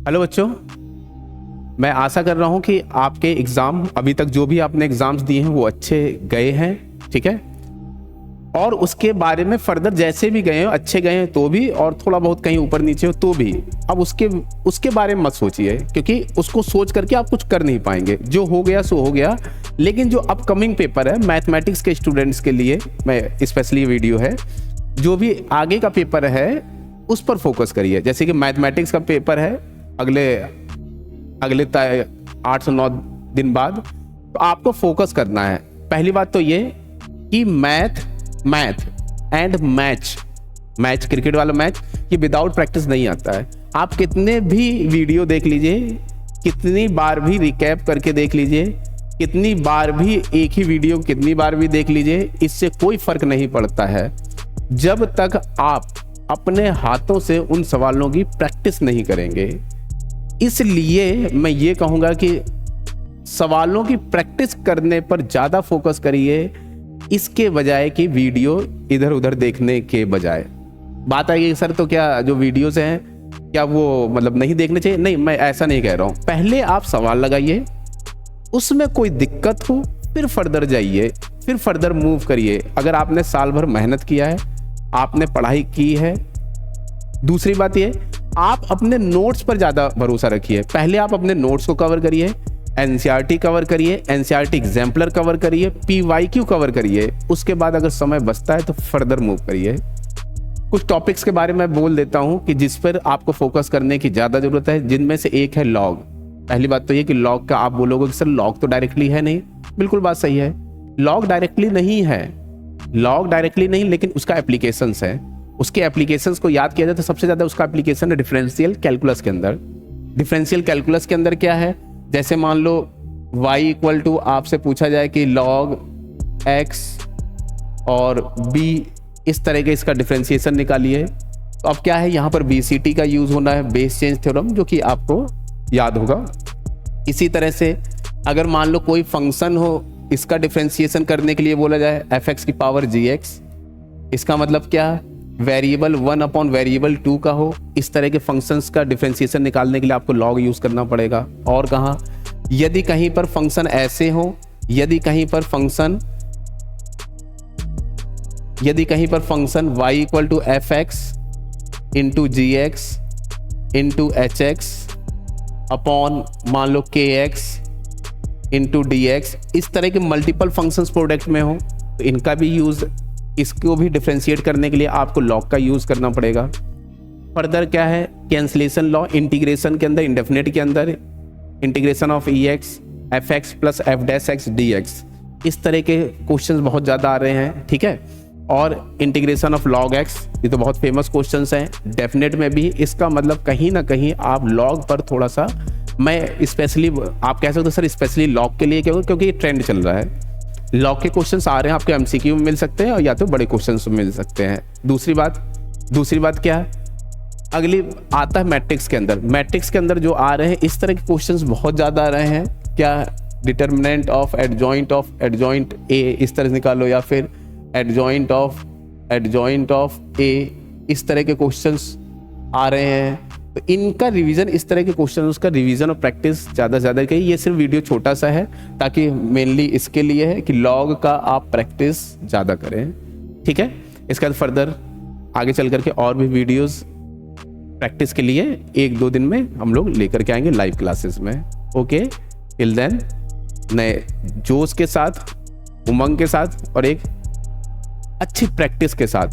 Hello बच्चों, मैं आशा कर रहा हूँ कि आपके एग्ज़ाम अभी तक जो भी आपने एग्ज़ाम्स दिए हैं वो अच्छे गए हैं, ठीक है। और उसके बारे में फर्दर जैसे भी गए हो, अच्छे गए हैं तो भी, और थोड़ा बहुत कहीं ऊपर नीचे हो तो भी, अब उसके बारे में मत सोचिए, क्योंकि उसको सोच करके आप कुछ कर नहीं पाएंगे। जो हो गया सो हो गया। लेकिन जो अपकमिंग पेपर है मैथमेटिक्स के स्टूडेंट्स के लिए, मैं स्पेशली वीडियो है, जो भी आगे का पेपर है उस पर फोकस करिए। जैसे कि मैथमेटिक्स का पेपर है अगले 8 से 9 दिन बाद, तो आपको फोकस करना है। पहली बात तो ये कि मैथ एंड मैच क्रिकेट वाला मैच, ये विदाउट प्रैक्टिस नहीं आता है। आप कितने भी वीडियो देख लीजिए, कितनी बार भी रिकैप करके देख लीजिए, कितनी बार भी एक ही वीडियो कितनी बार भी देख लीजिए, इससे कोई फर्क नहीं पड़ता है जब तक आप अपने हाथों से उन सवालों की प्रैक्टिस नहीं करेंगे। इसलिए मैं ये कहूँगा कि सवालों की प्रैक्टिस करने पर ज़्यादा फोकस करिए, इसके बजाय कि वीडियो इधर उधर देखने के बजाय। बात आएगी सर तो क्या जो वीडियोस हैं क्या वो मतलब नहीं देखने चाहिए? नहीं, मैं ऐसा नहीं कह रहा हूँ। पहले आप सवाल लगाइए, उसमें कोई दिक्कत हो फिर फर्दर जाइए, फिर फर्दर मूव करिए। अगर आपने साल भर मेहनत किया है, आपने पढ़ाई की है। दूसरी बात ये, आप अपने नोट्स पर ज़्यादा भरोसा रखिए। पहले आप अपने नोट्स को कवर करिए, एनसीईआरटी कवर करिए, एनसीईआरटी एग्जाम्पलर कवर करिए, पीवाईक्यू कवर करिए। उसके बाद अगर समय बचता है तो फर्दर मूव करिए। कुछ टॉपिक्स के बारे में बोल देता हूँ कि जिस पर आपको फोकस करने की ज़्यादा ज़रूरत है, जिनमें से एक है लॉग। पहली बात तो ये कि लॉग का आप बोलोगे कि सर लॉग तो डायरेक्टली है नहीं। बिल्कुल बात सही है, लॉग डायरेक्टली नहीं है, लॉग डायरेक्टली नहीं, लेकिन उसका एप्लीकेशंस है। उसके एप्लीकेशंस को याद किया जाए तो सबसे ज़्यादा उसका एप्लीकेशन है डिफरेंशियल कैलकुलस के अंदर। डिफरेंशियल कैलकुलस के अंदर क्या है, जैसे मान लो y इक्वल टू आपसे पूछा जाए कि log x और b, इस तरह के इसका डिफरेंशिएशन निकालिए। तो अब क्या है, यहाँ पर BCT का यूज़ होना है, बेस चेंज थ्योरम, जो कि आपको याद होगा। इसी तरह से अगर मान लो कोई फंक्शन हो, इसका डिफरेंशिएशन करने के लिए बोला जाए fx की पावर gx, इसका मतलब क्या, वेरिएबल 1 अपॉन वेरिएबल 2 का हो। इस तरह के फंक्शंस का डिफरेंशिएशन निकालने के लिए आपको लॉग यूज़ करना पड़ेगा। और कहाँ, यदि कहीं पर फंक्शन ऐसे हो, यदि कहीं पर function y equal to F X into G X into H X upon मान लो के एक्स इंटू डी एक्स, इस तरह के मल्टीपल फंक्शंस प्रोडक्ट में हो, तो इनका भी यूज़, इसको भी डिफरेंशिएट करने के लिए आपको लॉग का यूज़ करना पड़ेगा। फर्दर क्या है, कैंसलेशन लॉ, इंटीग्रेशन के अंदर, इंडेफिनेट के अंदर, integration of E x F x plus F dash x D x, इस तरह के क्वेश्चंस बहुत ज़्यादा आ रहे हैं, ठीक है। और इंटीग्रेशन ऑफ लॉग एक्स, ये तो बहुत फेमस क्वेश्चंस हैं। डेफिनेट में भी इसका मतलब कहीं ना कहीं आप लॉग पर थोड़ा सा, मैं स्पेशली, आप कह सकते हो सर स्पेशली लॉग के लिए क्यों, क्योंकि ये ट्रेंड चल रहा है। लॉग के क्वेश्चंस आ रहे हैं, आपके एमसीक्यू में मिल सकते हैं और या तो बड़े क्वेश्चंस में मिल सकते हैं। दूसरी बात क्या है, अगली आता है मैट्रिक्स के अंदर। मैट्रिक्स के अंदर जो आ रहे हैं इस तरह के क्वेश्चंस बहुत ज़्यादा आ रहे हैं। क्या, डिटर्मिनेंट ऑफ एडजॉइंट ए, इस तरह से निकालो, या फिर एडजॉइंट ऑफ ए, इस तरह के क्वेश्चंस आ रहे हैं। तो इनका रिवीजन, इस तरह के क्वेश्चन, उसका रिवीजन और प्रैक्टिस ज़्यादा करिए। ये सिर्फ वीडियो छोटा सा है ताकि मेनली इसके लिए है कि लॉग का आप प्रैक्टिस ज़्यादा करें, ठीक है। इसके बाद फर्दर आगे चल करके और भी वीडियोस प्रैक्टिस के लिए 1-2 दिन में हम लोग लेकर के आएंगे लाइव क्लासेस में। ओके, टिल देन नए जोश के साथ, उमंग के साथ और एक अच्छी प्रैक्टिस के साथ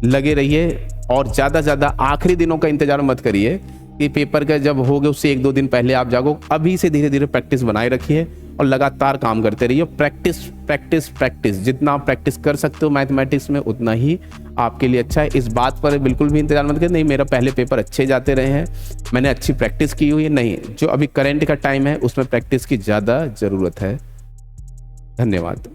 लगे रहिए। और ज़्यादा आखिरी दिनों का इंतजार मत करिए कि पेपर का जब हो गए उससे 1-2 दिन पहले आप जागो। अभी से धीरे धीरे प्रैक्टिस बनाए रखिए और लगातार काम करते रहिए। प्रैक्टिस जितना आप प्रैक्टिस कर सकते हो मैथमेटिक्स में, उतना ही आपके लिए अच्छा है। इस बात पर बिल्कुल भी इंतजार मत करिए नहीं मेरा पहले पेपर अच्छे जाते रहे हैं, मैंने अच्छी प्रैक्टिस की हुई है। नहीं, जो अभी करंट का टाइम है उसमें प्रैक्टिस की ज़्यादा ज़रूरत है। धन्यवाद।